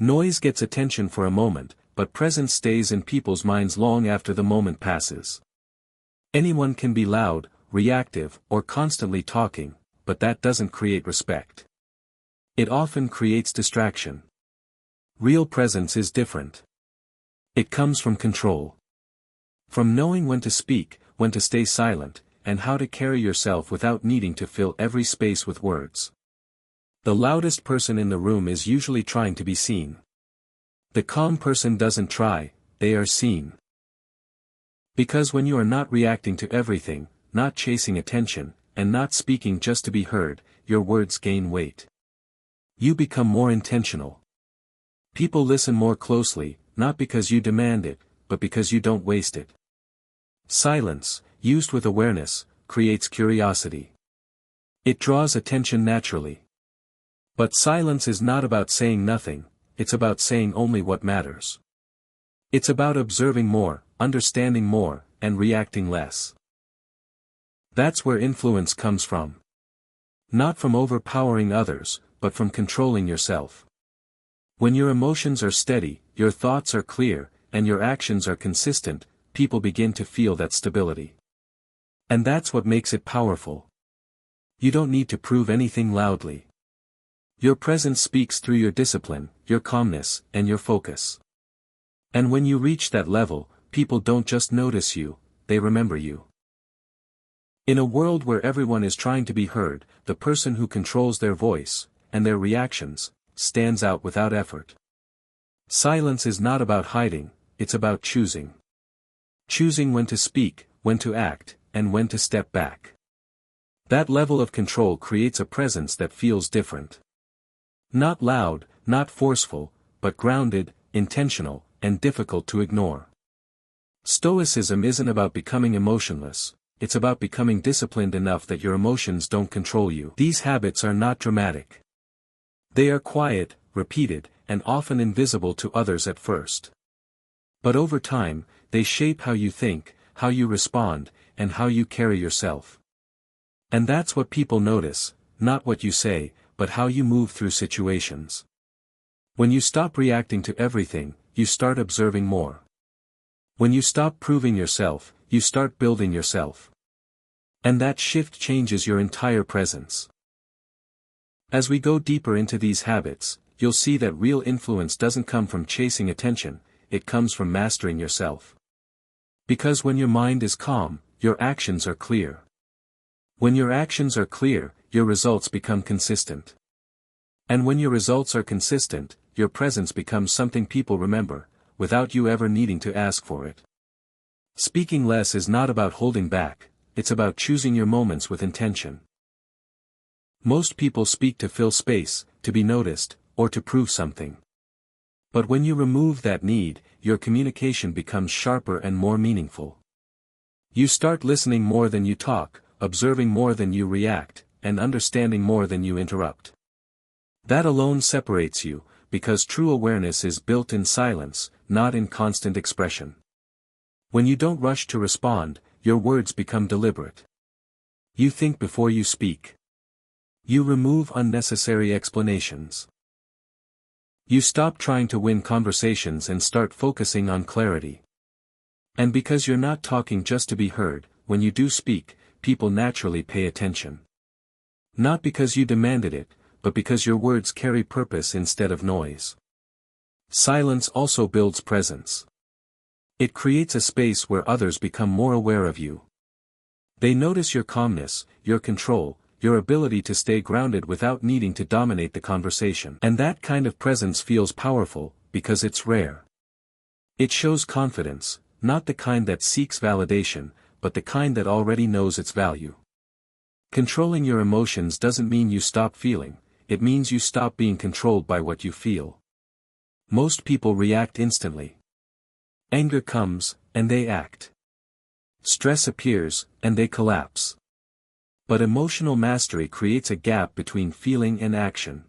Noise gets attention for a moment, but presence stays in people's minds long after the moment passes. Anyone can be loud, reactive, or constantly talking, but that doesn't create respect. It often creates distraction. Real presence is different. It comes from control. From knowing when to speak, when to stay silent, and how to carry yourself without needing to fill every space with words. The loudest person in the room is usually trying to be seen. The calm person doesn't try, they are seen. Because when you are not reacting to everything, not chasing attention, and not speaking just to be heard, your words gain weight. You become more intentional. People listen more closely, not because you demand it, but because you don't waste it. Silence, used with awareness, creates curiosity. It draws attention naturally. But silence is not about saying nothing, it's about saying only what matters. It's about observing more, understanding more, and reacting less. That's where influence comes from. Not from overpowering others, but from controlling yourself. When your emotions are steady, your thoughts are clear, and your actions are consistent, people begin to feel that stability. And that's what makes it powerful. You don't need to prove anything loudly. Your presence speaks through your discipline, your calmness, and your focus. And when you reach that level, people don't just notice you, they remember you. In a world where everyone is trying to be heard, the person who controls their voice, and their reactions, stands out without effort. Silence is not about hiding, it's about choosing. Choosing when to speak, when to act, and when to step back. That level of control creates a presence that feels different. Not loud, not forceful, but grounded, intentional, and difficult to ignore. Stoicism isn't about becoming emotionless, it's about becoming disciplined enough that your emotions don't control you. These habits are not dramatic. They are quiet, repeated, and often invisible to others at first. But over time, they shape how you think, how you respond, and how you carry yourself. And that's what people notice, not what you say, but how you move through situations. When you stop reacting to everything, you start observing more. When you stop proving yourself, you start building yourself. And that shift changes your entire presence. As we go deeper into these habits, you'll see that real influence doesn't come from chasing attention, it comes from mastering yourself. Because when your mind is calm, your actions are clear. When your actions are clear, your results become consistent. And when your results are consistent, your presence becomes something people remember, without you ever needing to ask for it. Speaking less is not about holding back, it's about choosing your moments with intention. Most people speak to fill space, to be noticed, or to prove something. But when you remove that need, your communication becomes sharper and more meaningful. You start listening more than you talk, observing more than you react, and understanding more than you interrupt. That alone separates you, because true awareness is built in silence, not in constant expression. When you don't rush to respond, your words become deliberate. You think before you speak. You remove unnecessary explanations. You stop trying to win conversations and start focusing on clarity. And because you're not talking just to be heard, when you do speak, people naturally pay attention. Not because you demanded it, but because your words carry purpose instead of noise. Silence also builds presence. It creates a space where others become more aware of you. They notice your calmness, your control, your ability to stay grounded without needing to dominate the conversation. And that kind of presence feels powerful, because it's rare. It shows confidence, not the kind that seeks validation, but the kind that already knows its value. Controlling your emotions doesn't mean you stop feeling, it means you stop being controlled by what you feel. Most people react instantly. Anger comes, and they act. Stress appears, and they collapse. But emotional mastery creates a gap between feeling and action.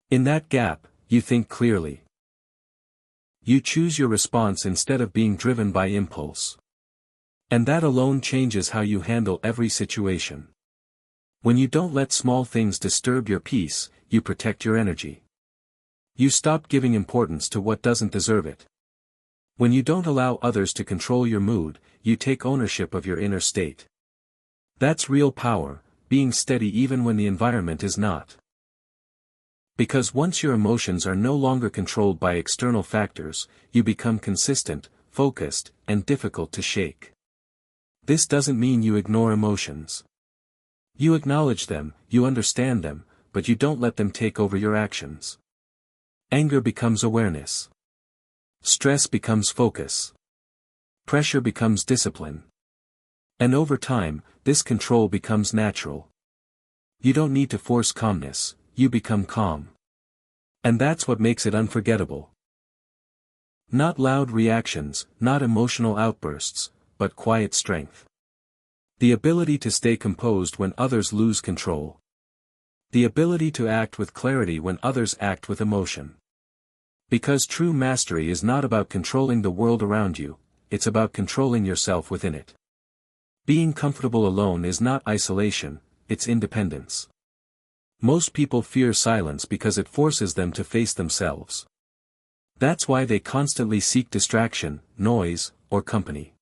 In that gap, you think clearly. You choose your response instead of being driven by impulse. And that alone changes how you handle every situation. When you don't let small things disturb your peace, you protect your energy. You stop giving importance to what doesn't deserve it. When you don't allow others to control your mood, you take ownership of your inner state. That's real power, being steady even when the environment is not. Because once your emotions are no longer controlled by external factors, you become consistent, focused, and difficult to shake. This doesn't mean you ignore emotions. You acknowledge them, you understand them, but you don't let them take over your actions. Anger becomes awareness. Stress becomes focus. Pressure becomes discipline. And over time, this control becomes natural. You don't need to force calmness, you become calm. And that's what makes it unforgettable. Not loud reactions, not emotional outbursts, but quiet strength. The ability to stay composed when others lose control. The ability to act with clarity when others act with emotion. Because true mastery is not about controlling the world around you, it's about controlling yourself within it. Being comfortable alone is not isolation, it's independence. Most people fear silence because it forces them to face themselves. That's why they constantly seek distraction, noise, or company.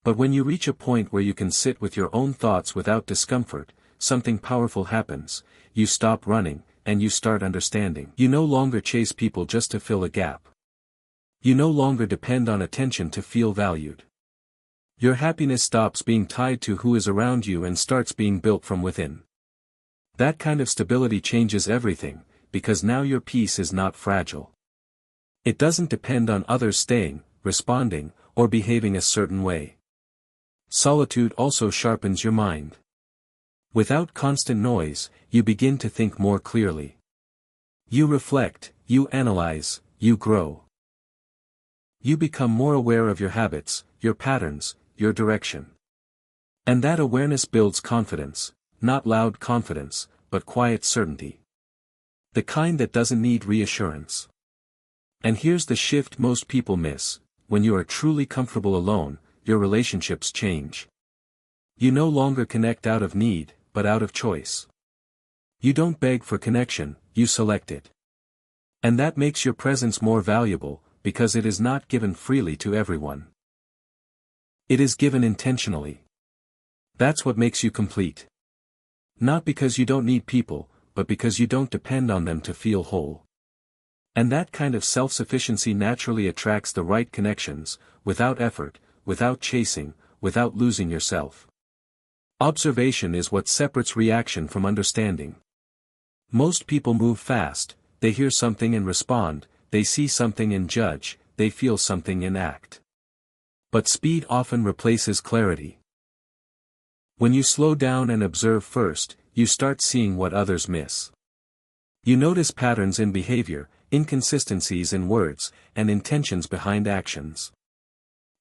But when you reach a point where you can sit with your own thoughts without discomfort, something powerful happens. You stop running, and you start understanding. You no longer chase people just to fill a gap. You no longer depend on attention to feel valued. Your happiness stops being tied to who is around you and starts being built from within. That kind of stability changes everything, because now your peace is not fragile. It doesn't depend on others staying, responding, or behaving a certain way. Solitude also sharpens your mind. Without constant noise, you begin to think more clearly. You reflect, you analyze, you grow. You become more aware of your habits, your patterns, your direction. And that awareness builds confidence, not loud confidence, but quiet certainty. The kind that doesn't need reassurance. And here's the shift most people miss: when you are truly comfortable alone, your relationships change. You no longer connect out of need, but out of choice. You don't beg for connection, you select it. And that makes your presence more valuable, because it is not given freely to everyone. It is given intentionally. That's what makes you complete. Not because you don't need people, but because you don't depend on them to feel whole. And that kind of self-sufficiency naturally attracts the right connections, without effort, without chasing, without losing yourself. Observation is what separates reaction from understanding. Most people move fast, they hear something and respond, they see something and judge, they feel something and act. But speed often replaces clarity. When you slow down and observe first, you start seeing what others miss. You notice patterns in behavior, inconsistencies in words, and intentions behind actions.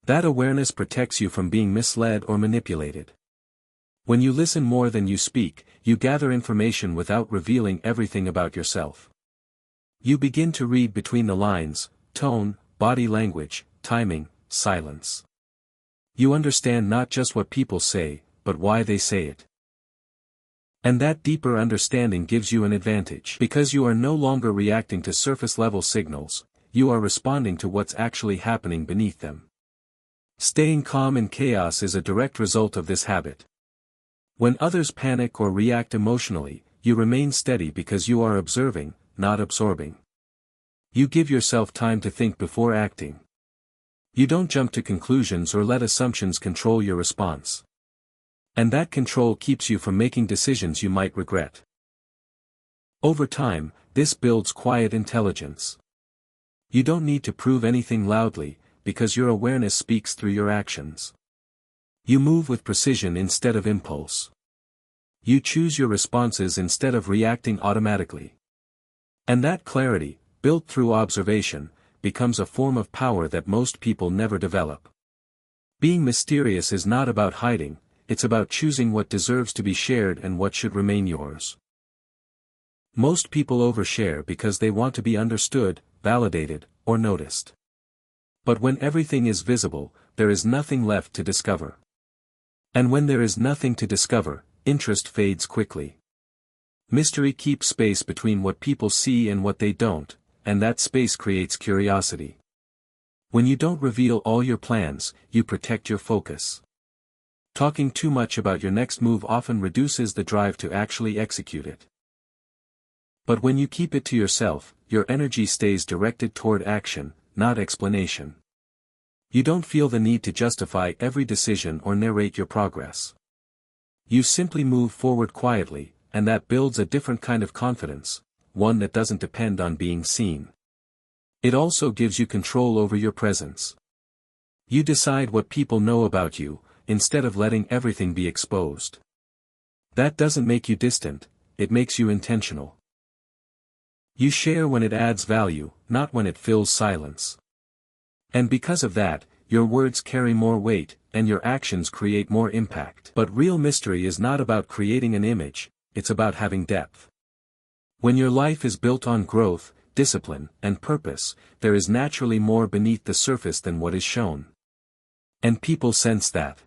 That awareness protects you from being misled or manipulated. When you listen more than you speak, you gather information without revealing everything about yourself. You begin to read between the lines: tone, body language, timing, silence. You understand not just what people say, but why they say it. And that deeper understanding gives you an advantage. Because you are no longer reacting to surface-level signals, you are responding to what's actually happening beneath them. Staying calm in chaos is a direct result of this habit. When others panic or react emotionally, you remain steady because you are observing, not absorbing. You give yourself time to think before acting. You don't jump to conclusions or let assumptions control your response. And that control keeps you from making decisions you might regret. Over time, this builds quiet intelligence. You don't need to prove anything loudly, because your awareness speaks through your actions. You move with precision instead of impulse. You choose your responses instead of reacting automatically. And that clarity, built through observation, becomes a form of power that most people never develop. Being mysterious is not about hiding, it's about choosing what deserves to be shared and what should remain yours. Most people overshare because they want to be understood, validated, or noticed. But when everything is visible, there is nothing left to discover. And when there is nothing to discover, interest fades quickly. Mystery keeps space between what people see and what they don't, and that space creates curiosity. When you don't reveal all your plans, you protect your focus. Talking too much about your next move often reduces the drive to actually execute it. But when you keep it to yourself, your energy stays directed toward action, not explanation. You don't feel the need to justify every decision or narrate your progress. You simply move forward quietly, and that builds a different kind of confidence, one that doesn't depend on being seen. It also gives you control over your presence. You decide what people know about you, instead of letting everything be exposed. That doesn't make you distant, it makes you intentional. You share when it adds value, not when it fills silence. And because of that, your words carry more weight, and your actions create more impact. But real mystery is not about creating an image, it's about having depth. When your life is built on growth, discipline, and purpose, there is naturally more beneath the surface than what is shown. And people sense that.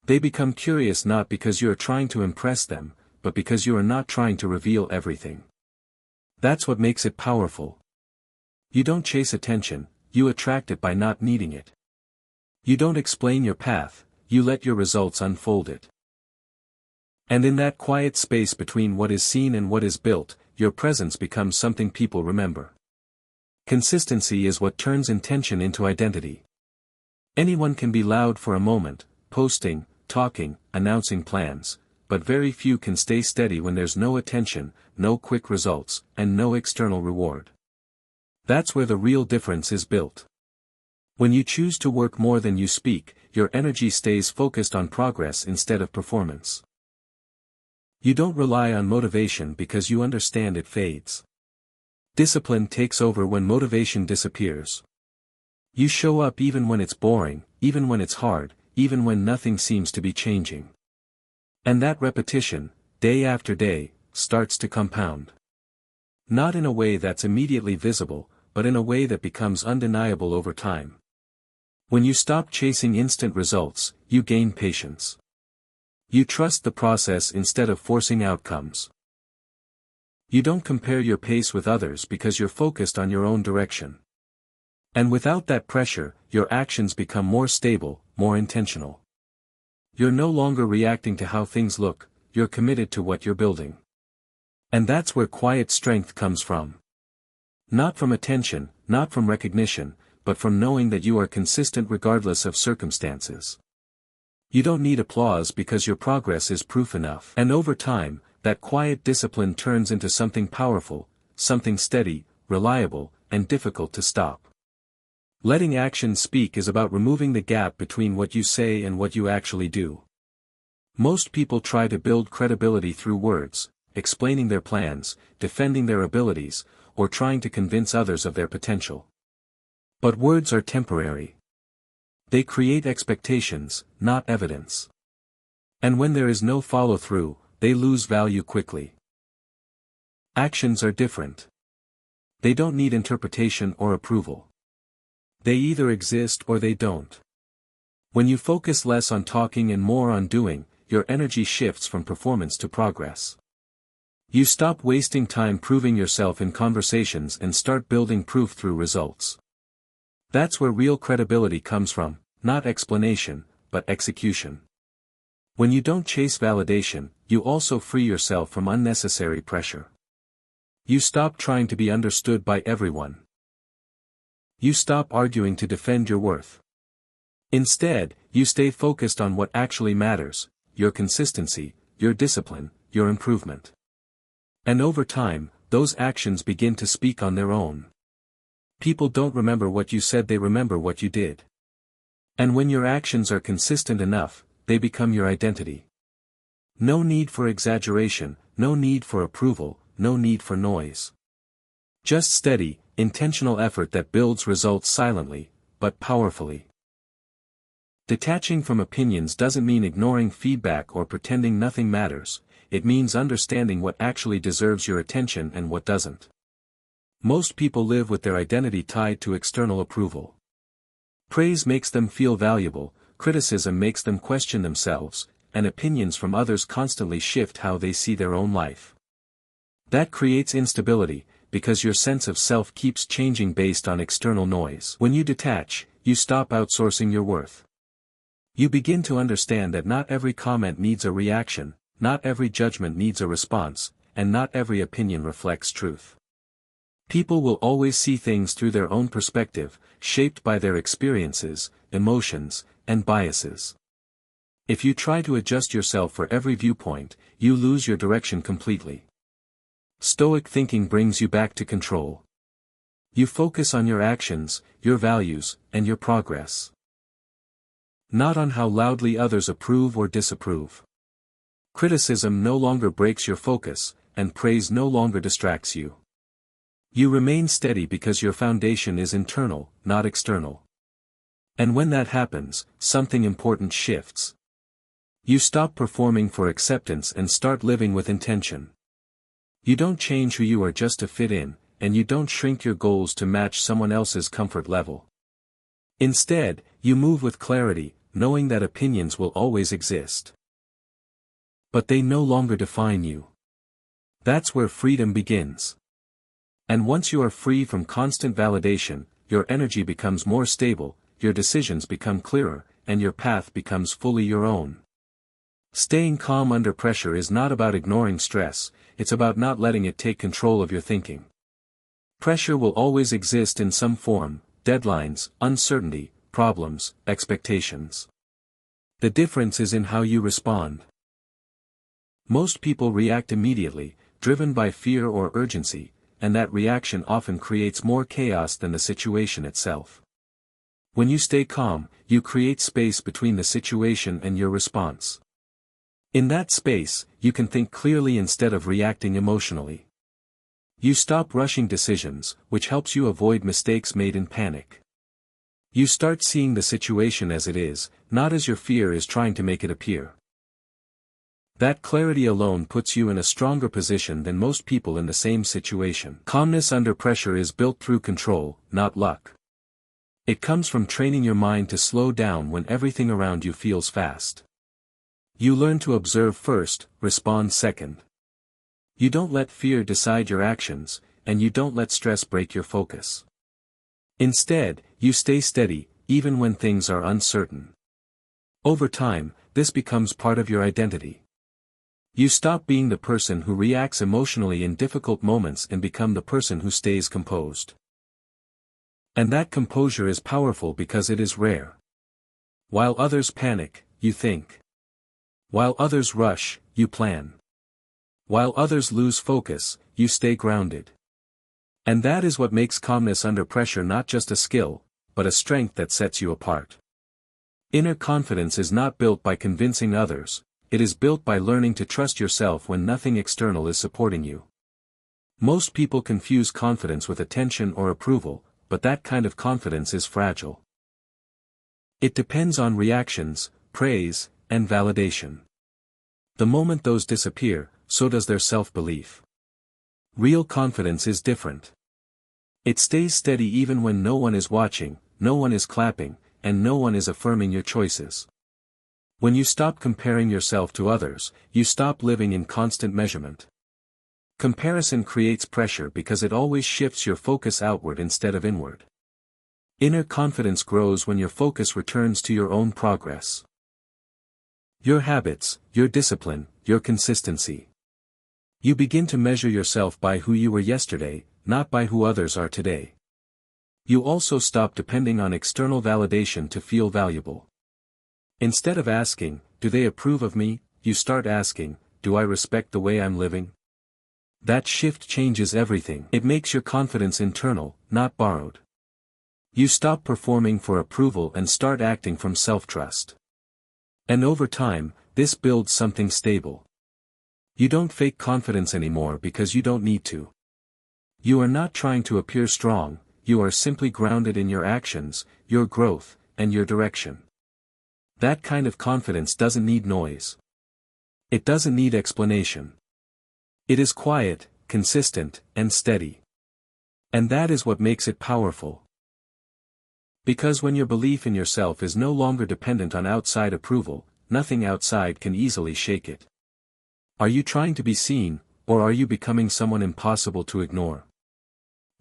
They become curious not because you are trying to impress them, but because you are not trying to reveal everything. That's what makes it powerful. You don't chase attention, you attract it by not needing it. You don't explain your path, you let your results unfold it. And in that quiet space between what is seen and what is built, your presence becomes something people remember. Consistency is what turns intention into identity. Anyone can be loud for a moment, posting, talking, announcing plans, but very few can stay steady when there's no attention, no quick results, and no external reward. That's where the real difference is built. When you choose to work more than you speak, your energy stays focused on progress instead of performance. You don't rely on motivation because you understand it fades. Discipline takes over when motivation disappears. You show up even when it's boring, even when it's hard, even when nothing seems to be changing. And that repetition, day after day, starts to compound. Not in a way that's immediately visible, but in a way that becomes undeniable over time. When you stop chasing instant results, you gain patience. You trust the process instead of forcing outcomes. You don't compare your pace with others because you're focused on your own direction. And without that pressure, your actions become more stable, more intentional. You're no longer reacting to how things look, you're committed to what you're building. And that's where quiet strength comes from. Not from attention, not from recognition, but from knowing that you are consistent regardless of circumstances. You don't need applause because your progress is proof enough. And over time, that quiet discipline turns into something powerful, something steady, reliable, and difficult to stop. Letting action speak is about removing the gap between what you say and what you actually do. Most people try to build credibility through words, explaining their plans, defending their abilities, or trying to convince others of their potential. But words are temporary. They create expectations, not evidence. And when there is no follow-through, they lose value quickly. Actions are different. They don't need interpretation or approval. They either exist or they don't. When you focus less on talking and more on doing, your energy shifts from performance to progress. You stop wasting time proving yourself in conversations and start building proof through results. That's where real credibility comes from, not explanation, but execution. When you don't chase validation, you also free yourself from unnecessary pressure. You stop trying to be understood by everyone. You stop arguing to defend your worth. Instead, you stay focused on what actually matters, your consistency, your discipline, your improvement. And over time, those actions begin to speak on their own. People don't remember what you said, they remember what you did. And when your actions are consistent enough, they become your identity. No need for exaggeration, no need for approval, no need for noise. Just steady, intentional effort that builds results silently, but powerfully. Detaching from opinions doesn't mean ignoring feedback or pretending nothing matters, it means understanding what actually deserves your attention and what doesn't. Most people live with their identity tied to external approval. Praise makes them feel valuable, criticism makes them question themselves, and opinions from others constantly shift how they see their own life. That creates instability, because your sense of self keeps changing based on external noise. When you detach, you stop outsourcing your worth. You begin to understand that not every comment needs a reaction, not every judgment needs a response, and not every opinion reflects truth. People will always see things through their own perspective, shaped by their experiences, emotions, and biases. If you try to adjust yourself for every viewpoint, you lose your direction completely. Stoic thinking brings you back to control. You focus on your actions, your values, and your progress. Not on how loudly others approve or disapprove. Criticism no longer breaks your focus, and praise no longer distracts you. You remain steady because your foundation is internal, not external. And when that happens, something important shifts. You stop performing for acceptance and start living with intention. You don't change who you are just to fit in, and you don't shrink your goals to match someone else's comfort level. Instead, you move with clarity, knowing that opinions will always exist. But they no longer define you. That's where freedom begins. And once you are free from constant validation, your energy becomes more stable, your decisions become clearer, and your path becomes fully your own. Staying calm under pressure is not about ignoring stress, it's about not letting it take control of your thinking. Pressure will always exist in some form: deadlines, uncertainty, problems, expectations. The difference is in how you respond. Most people react immediately, driven by fear or urgency, and that reaction often creates more chaos than the situation itself. When you stay calm, you create space between the situation and your response. In that space, you can think clearly instead of reacting emotionally. You stop rushing decisions, which helps you avoid mistakes made in panic. You start seeing the situation as it is, not as your fear is trying to make it appear. That clarity alone puts you in a stronger position than most people in the same situation. Calmness under pressure is built through control, not luck. It comes from training your mind to slow down when everything around you feels fast. You learn to observe first, respond second. You don't let fear decide your actions, and you don't let stress break your focus. Instead, you stay steady, even when things are uncertain. Over time, this becomes part of your identity. You stop being the person who reacts emotionally in difficult moments and become the person who stays composed. And that composure is powerful because it is rare. While others panic, you think. While others rush, you plan. While others lose focus, you stay grounded. And that is what makes calmness under pressure not just a skill, but a strength that sets you apart. Inner confidence is not built by convincing others, it is built by learning to trust yourself when nothing external is supporting you. Most people confuse confidence with attention or approval, but that kind of confidence is fragile. It depends on reactions, praise, and validation. The moment those disappear, so does their self-belief. Real confidence is different. It stays steady even when no one is watching, no one is clapping, and no one is affirming your choices. When you stop comparing yourself to others, you stop living in constant measurement. Comparison creates pressure because it always shifts your focus outward instead of inward. Inner confidence grows when your focus returns to your own progress. Your habits, your discipline, your consistency. You begin to measure yourself by who you were yesterday, not by who others are today. You also stop depending on external validation to feel valuable. Instead of asking, "Do they approve of me?" you start asking, "Do I respect the way I'm living?" That shift changes everything. It makes your confidence internal, not borrowed. You stop performing for approval and start acting from self-trust. And over time, this builds something stable. You don't fake confidence anymore because you don't need to. You are not trying to appear strong, you are simply grounded in your actions, your growth, and your direction. That kind of confidence doesn't need noise. It doesn't need explanation. It is quiet, consistent, and steady. And that is what makes it powerful. Because when your belief in yourself is no longer dependent on outside approval, nothing outside can easily shake it. Are you trying to be seen, or are you becoming someone impossible to ignore?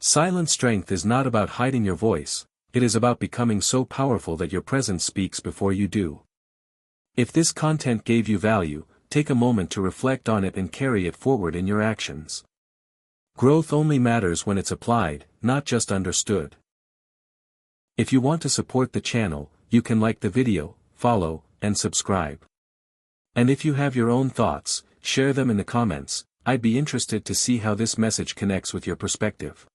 Silent strength is not about hiding your voice, it is about becoming so powerful that your presence speaks before you do. If this content gave you value, take a moment to reflect on it and carry it forward in your actions. Growth only matters when it's applied, not just understood. If you want to support the channel, you can like the video, follow, and subscribe. And if you have your own thoughts, share them in the comments. I'd be interested to see how this message connects with your perspective.